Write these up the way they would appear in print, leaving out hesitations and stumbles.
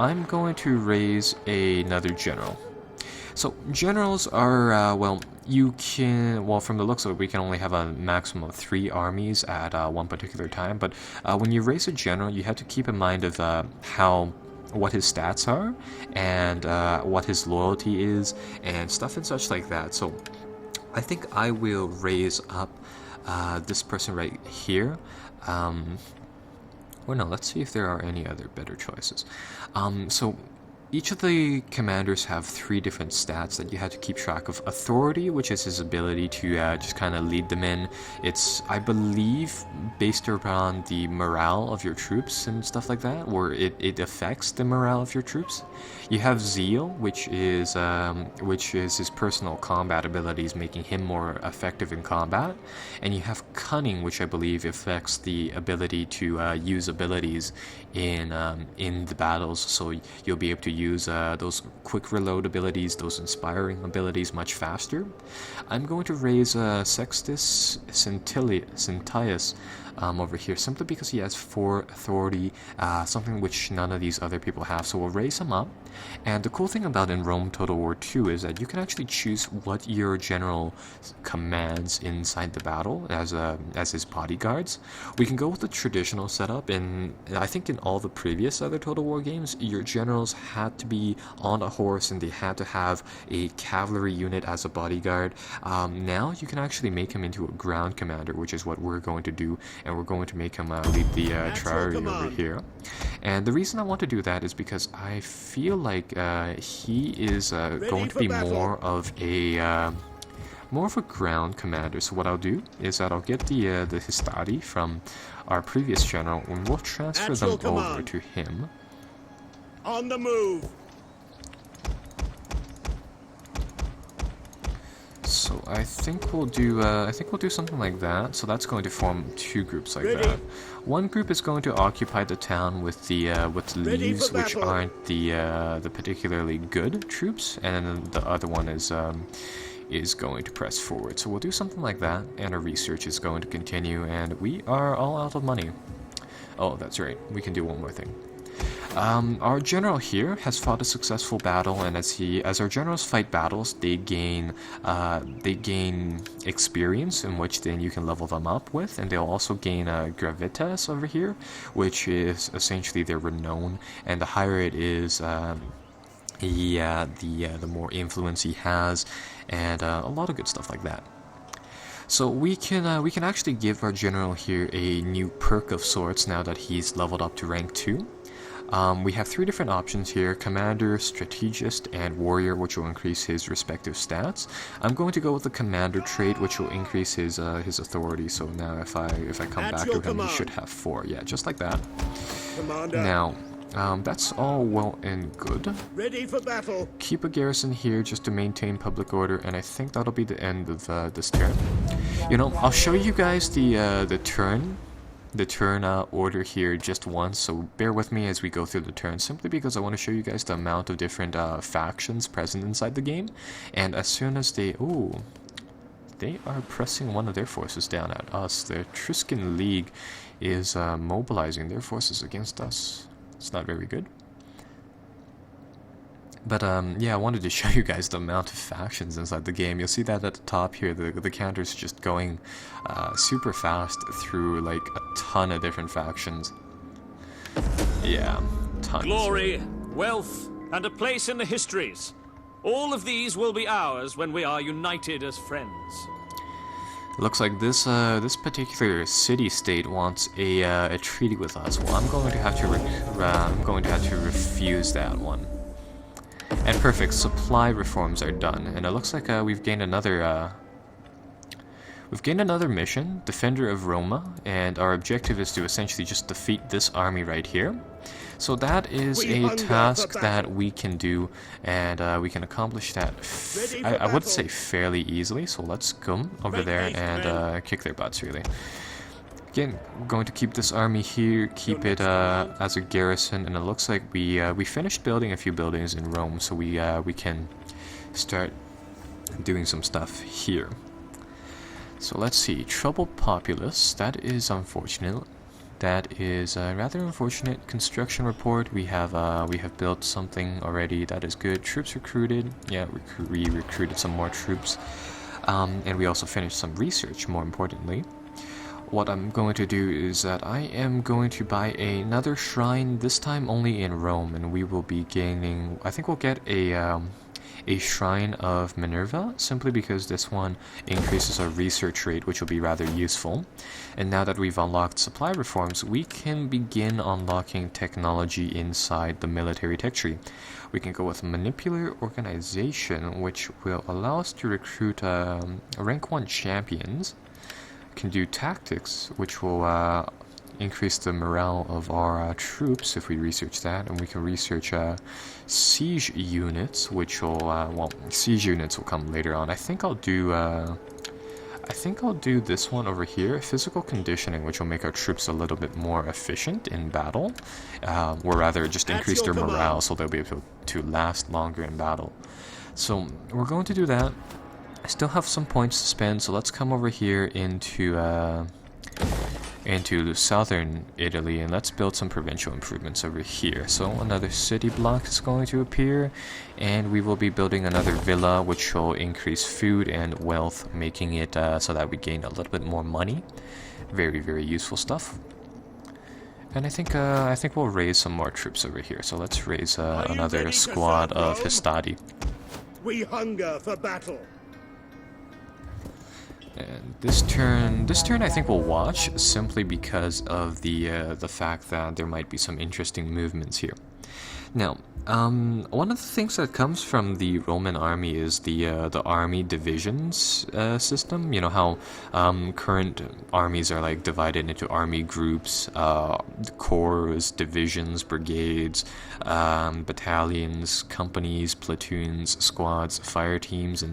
I'm going to raise another general. So generals are, well, you can, well, from the looks of it, we can only have a maximum of 3 armies at one particular time, but when you raise a general, you have to keep in mind of what his stats are, and what his loyalty is, and stuff and such like that. So I think I will raise up this person right here. Or no, let's see if there are any other better choices. So each of the commanders have 3 different stats that you have to keep track of. Authority, which is his ability to just kind of lead them in. It's, I believe, based around the morale of your troops and stuff like that, or it affects the morale of your troops. You have Zeal, which is his personal combat abilities, making him more effective in combat. And you have Cunning, which I believe affects the ability to use abilities in the battles, so you'll be able to use those quick reload abilities, those inspiring abilities much faster. I'm going to raise Sextus Centillius over here, simply because he has 4 authority, something which none of these other people have, so we'll raise him up. And the cool thing about in Rome Total War 2 is that you can actually choose what your general commands inside the battle as his bodyguards. We can go with the traditional setup, and I think in all the previous other Total War games, your generals had to be on a horse and they had to have a cavalry unit as a bodyguard. Now you can actually make him into a ground commander, which is what we're going to do, and we're going to make him lead the Triarii over here. And the reason I want to do that is because I feel like he is going to be more of a ground commander. So what I'll do is that I'll get the Histadi from our previous general, and we'll transfer them over to him. On the move. So I think we'll do something like that. So that's going to form 2 groups like that. One group is going to occupy the town with the leaves, which aren't the particularly good troops, and then the other one is going to press forward. So we'll do something like that, and our research is going to continue, and we are all out of money. Oh, that's right. We can do one more thing. Our general here has fought a successful battle, and as our generals fight battles, they gain experience, in which then you can level them up with, and they'll also gain gravitas over here, which is essentially their renown, and the higher it is, the more influence he has, and a lot of good stuff like that. So we can actually give our general here a new perk of sorts now that he's leveled up to rank 2. We have 3 different options here: Commander, Strategist, and Warrior, which will increase his respective stats. I'm going to go with the Commander trait, which will increase his authority. So now if I come back to him, he should have 4. Yeah, just like that. Commander. Now, that's all well and good. Ready for battle. Keep a garrison here just to maintain public order, and I think that'll be the end of this turn. You know, I'll show you guys the turn order here just once, so bear with me as we go through the turn, simply because I want to show you guys the amount of different factions present inside the game. And as soon as they are pressing one of their forces down at us. The Etruscan League is mobilizing their forces against us. It's not very good. But yeah, I wanted to show you guys the amount of factions inside the game. You'll see that at the top here, the counter's just going super fast through like a ton of different factions. Yeah, tons. Glory, wealth, and a place in the histories. All of these will be ours when we are united as friends. Looks like this this particular city-state wants a treaty with us. Well, I'm going to have to refuse that one. And perfect, supply reforms are done, and it looks like we've gained another mission, Defender of Roma, and our objective is to essentially just defeat this army right here. So that is a task that we can do, and we can accomplish that, I would say, fairly easily. So let's go over there and kick their butts, really. Again, going to keep this army here, keep it as a garrison, and it looks like we finished building a few buildings in Rome, so we can start doing some stuff here. So let's see, troubled populace, that is unfortunate. That is rather unfortunate. Construction report. We have built something already. That is good. Troops recruited. Yeah, we recruited some more troops, and we also finished some research. More importantly, what I'm going to do is that I am going to buy another shrine. This time only in Rome, and we will be gaining. I think we'll get a shrine of Minerva, simply because this one increases our research rate, which will be rather useful. And now that we've unlocked supply reforms, we can begin unlocking technology inside the military tech tree. We can go with Manipular Organization, which will allow us to recruit rank 1 champions. Can do Tactics, which will increase the morale of our troops if we research that, and we can research siege units, which will well, siege units will come later on. I think I'll do this one over here, physical conditioning, which will make our troops a little bit more efficient in battle, or rather just increase their morale so they'll be able to last longer in battle. So we're going to do that. I still have some points to spend, so let's come over here into southern Italy, and let's build some provincial improvements over here. So another city block is going to appear, and we will be building another villa, which will increase food and wealth, making it so that we gain a little bit more money. Very, very useful stuff. And I think we'll raise some more troops over here. So let's raise another squad of Hastati. We hunger for battle. And this turn I think we'll watch, simply because of the fact that there might be some interesting movements here. Now, one of the things that comes from the Roman army is the army divisions system. You know how current armies are like divided into army groups, corps, divisions, brigades, battalions, companies, platoons, squads, fire teams,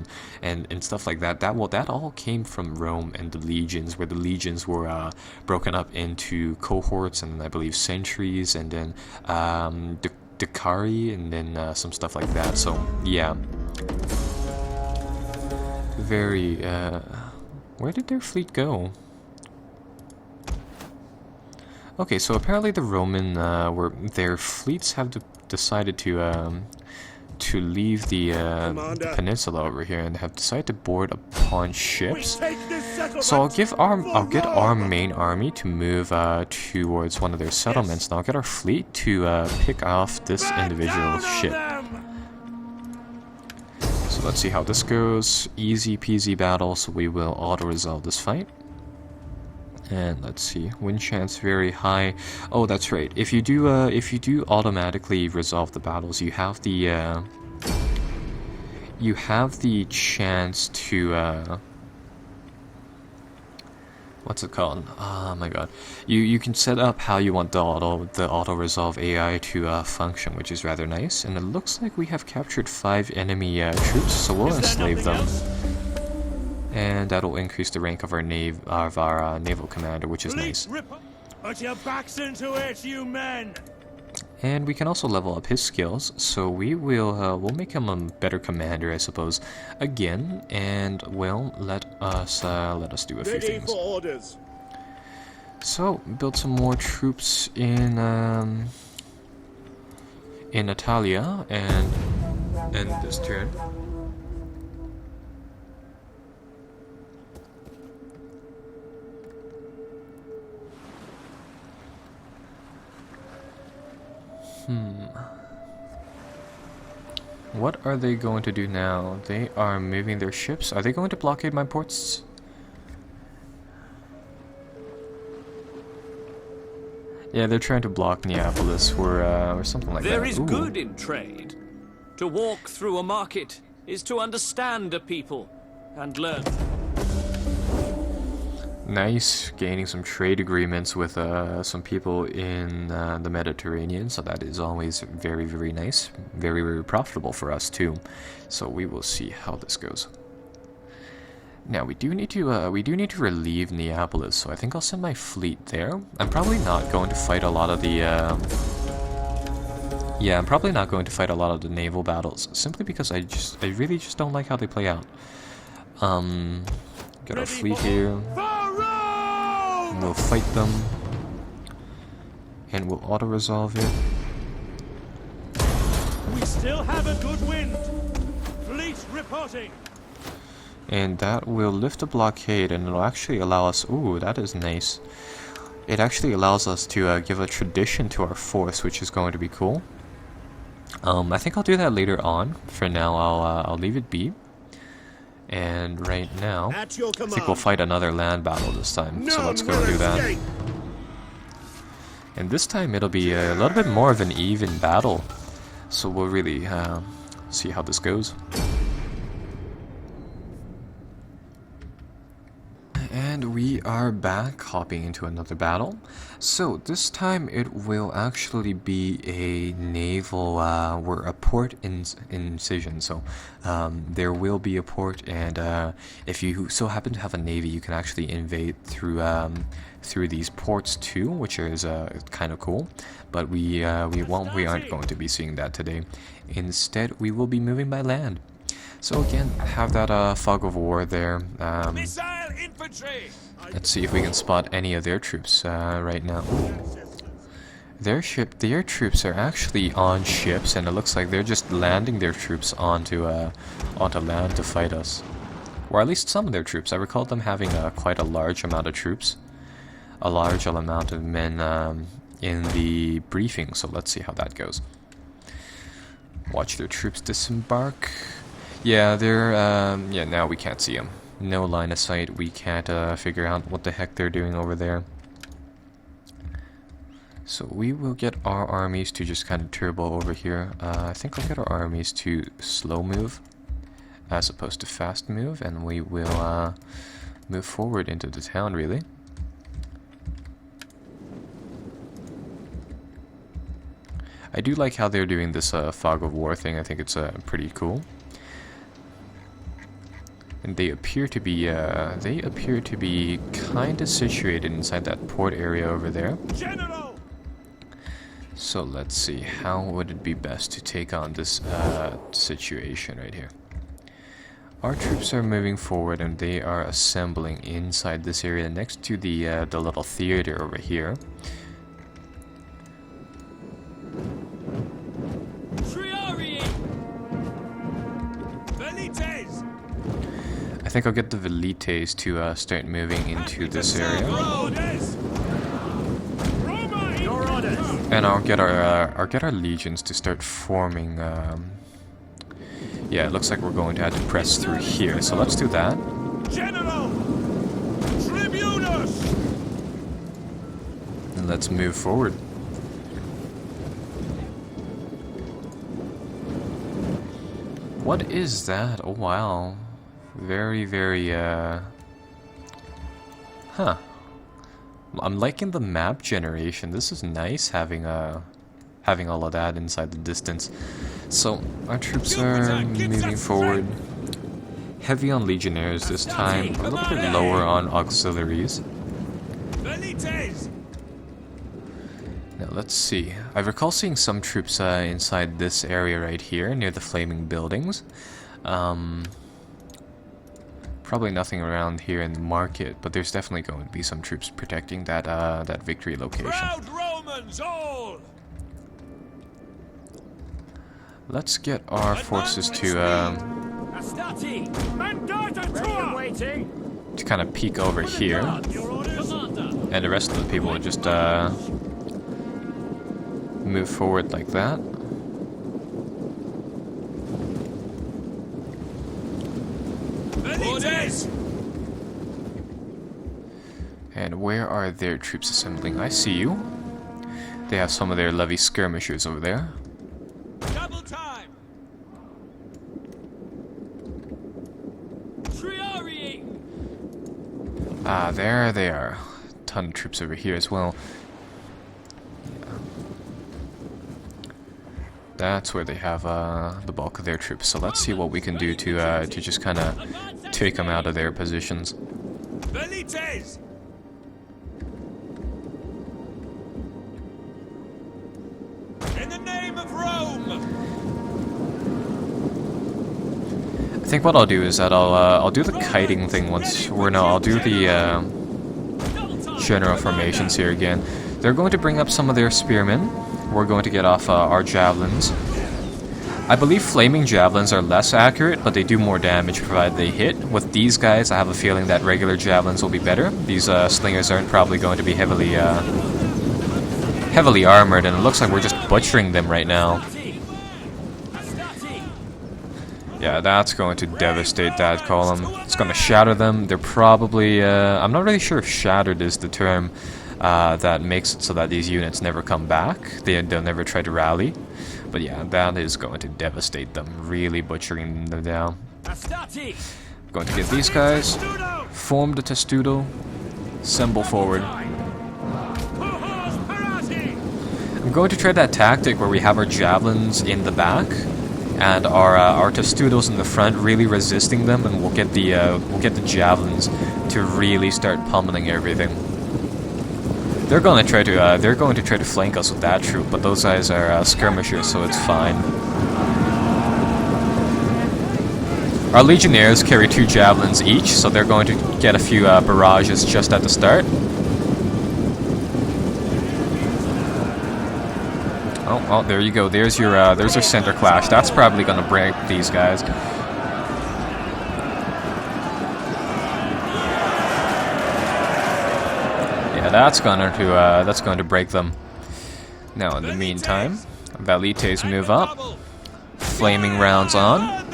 and stuff like that. That all came from Rome and the legions, where the legions were broken up into cohorts, and I believe centuries, and then Decari, and then some stuff like that. So yeah, very where did their fleet go? Okay, so apparently the Roman their fleets have decided to leave the peninsula over here, and have decided to board upon ships. So I'll get our main army to move towards one of their settlements, and I'll get our fleet to pick off this individual ship. So let's see how this goes. Easy peasy battle, so we will auto-resolve this fight. And let's see, win chance very high. Oh, that's right. If you do automatically resolve the battles, you have the chance to what's it called? Oh my god. You can set up how you want the auto resolve AI to function, which is rather nice. And it looks like we have captured 5 enemy troops, so we'll enslave them. And that'll increase the rank of our naval commander, which is nice. Put your backs into it, you men! And we can also level up his skills, so we'll make him a better commander, I suppose, again. And well, let us do a few Ready things. for orders. So build some more troops in Italia, and end this turn. What are they going to do now? They are moving their ships. Are they going to blockade my ports? Yeah, they're trying to block Neapolis or something like that. There is Ooh. good in trade. To walk through a market is to understand a people and learn. Nice, gaining some trade agreements with some people in the Mediterranean, so that is always very, very nice, very, very profitable for us too. So we will see how this goes. Now we do need to relieve Neapolis, so I think I'll send my fleet there. I'm probably not going to fight a lot of the I'm probably not going to fight a lot of the naval battles, simply because I really just don't like how they play out. Get our fleet here. We'll fight them. and we'll auto-resolve it. We still have a good wind. Fleet reporting. And that will lift the blockade, and it'll actually allow us... Ooh, that is nice. It actually allows us to give a tradition to our force, which is going to be cool. I think I'll do that later on. For now, I'll leave it be. And right now, At your I think command. we'll fight another land battle this time. So let's go do that. Escape. And this time it'll be a little bit more of an even battle. So we'll really see how this goes. And we are back, hopping into another battle. So this time it will actually be a naval, we're a port incision. So there will be a port, and if you so happen to have a navy, you can actually invade through these ports too, which is kind of cool. But we aren't going to be seeing that today. Instead, we will be moving by land. So again, have that fog of war there. Missile infantry! Let's see if we can spot any of their troops right now. Their troops are actually on ships, and it looks like they're just landing their troops onto land to fight us. Or at least some of their troops. I recall them having quite a large amount of troops. A large amount of men in the briefing, so let's see how that goes. Watch their troops disembark. Yeah, yeah, now we can't see them. No line of sight. We can't figure out what the heck they're doing over there. So we will get our armies to just kind of turbo over here. I think I'll get our armies to slow move as opposed to fast move, and we will move forward into the town, really. I do like how they're doing this fog of war thing. I think it's pretty cool. And they appear to be kind of situated inside that port area over there. General! So let's see, how would it be best to take on this situation right here? Our troops are moving forward, and they are assembling inside this area next to the little theater over here. I think I'll get the Velites to start moving into this area, and I'll get our legions to start forming. Yeah, it looks like we're going to have to press through here, so let's do that. General! Tribunus! And let's move forward. What is that? Oh wow. Very, very, huh. I'm liking the map generation. This is nice having all of that inside the distance. So, our troops are moving forward. Heavy on legionnaires this time, a little bit lower on auxiliaries. Now, let's see. I recall seeing some troops inside this area right here, near the flaming buildings. Probably nothing around here in the market, but there's definitely going to be some troops protecting that that victory location. Proud Romans all! Let's get our forces to kind of peek over here, and the rest of the people will just move forward like that. And where are their troops assembling? I see you. They have some of their levy skirmishers over there. Double time! Ah, there they are. A ton of troops over here as well. Yeah. That's where they have the bulk of their troops. So let's see what we can do to just kind of take them out of their positions. Velites! In the name of Rome! I think what I'll do is that I'll do the kiting thing once, or no, I'll do the general formations here again. They're going to bring up some of their spearmen. We're going to get off our javelins. I believe flaming javelins are less accurate, but they do more damage provided they hit. With these guys, I have a feeling that regular javelins will be better. These slingers aren't probably going to be heavily armored, and it looks like we're just butchering them right now. Yeah, that's going to devastate that column. It's going to shatter them. They're probably... I'm not really sure if shattered is the term that makes it so that these units never come back. They'll never try to rally. But yeah, that is going to devastate them, really butchering them down. Going to get these guys. Form the testudo. Assemble forward. I'm going to try that tactic where we have our javelins in the back and our testudos in the front, really resisting them, and we'll get the javelins to really start pummeling everything. They're going to try to flank us with that troop, but those guys are skirmishers, so it's fine. Our legionnaires carry 2 javelins each, so they're going to get a few barrages just at the start. Oh, there you go. There's your center clash. That's probably going to break these guys. Yeah, that's going to break them. Now, in the meantime, Valites move up. Flaming rounds on.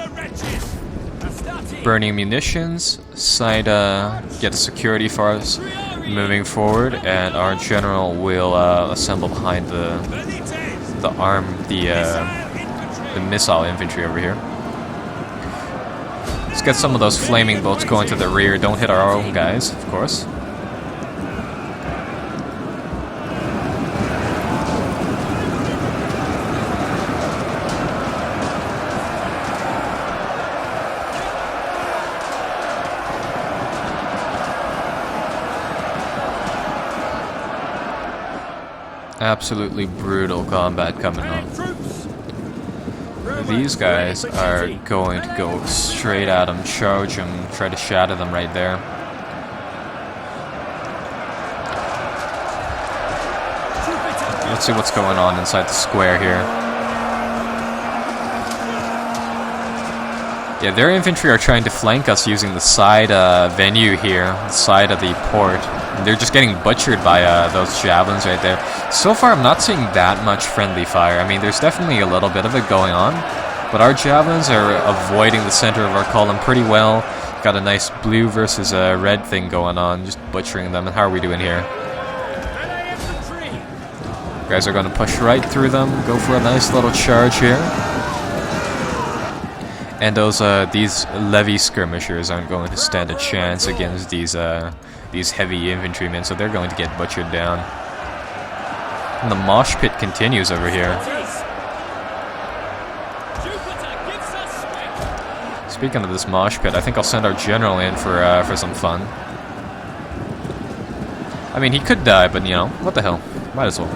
Burning munitions. Saida gets security for us moving forward, and our general will assemble behind the missile infantry over here. Let's get some of those flaming bolts going to the rear. Don't hit our own guys, of course. Absolutely brutal combat coming up. These guys are going to go straight at them, charge them, try to shatter them right there. Let's see what's going on inside the square here. Yeah, their infantry are trying to flank us using the side venue here, the side of the port. They're just getting butchered by those javelins right there. So far, I'm not seeing that much friendly fire. I mean, there's definitely a little bit of it going on, but our javelins are avoiding the center of our column pretty well. Got a nice blue versus red thing going on, just butchering them. And how are we doing here? You guys are going to push right through them, go for a nice little charge here. And these levy skirmishers aren't going to stand a chance against these heavy infantrymen, so they're going to get butchered down. And the mosh pit continues over here. Speaking of this mosh pit, I think I'll send our general in for some fun. I mean, he could die, but you know, what the hell? Might as well.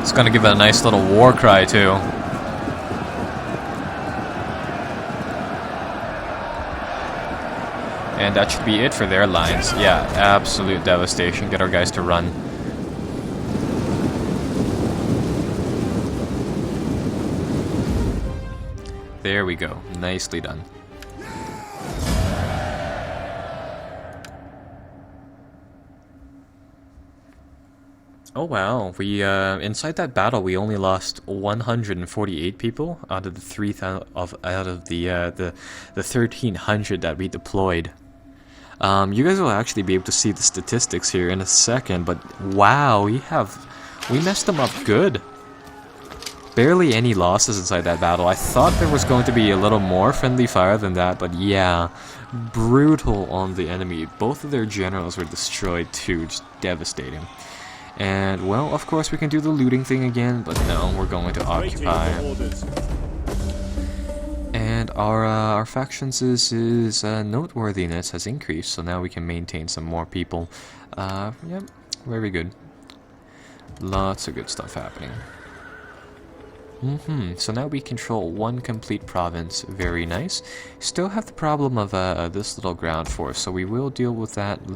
It's gonna give it a nice little war cry too. And that should be it for their lines. Yeah, absolute devastation. Get our guys to run. There we go. Nicely done. Oh wow, we inside that battle we only lost 148 people out of the 1300 that we deployed. You guys will actually be able to see the statistics here in a second, but wow, we messed them up good. Barely any losses inside that battle. I thought there was going to be a little more friendly fire than that, but yeah, brutal on the enemy. Both of their generals were destroyed too, just devastating. And, well, of course we can do the looting thing again, but no, we're going to occupy. And our factions' noteworthiness has increased, so now we can maintain some more people. Yeah, very good. Lots of good stuff happening. So now we control one complete province. Very nice. Still have the problem of this little ground force, so we will deal with that later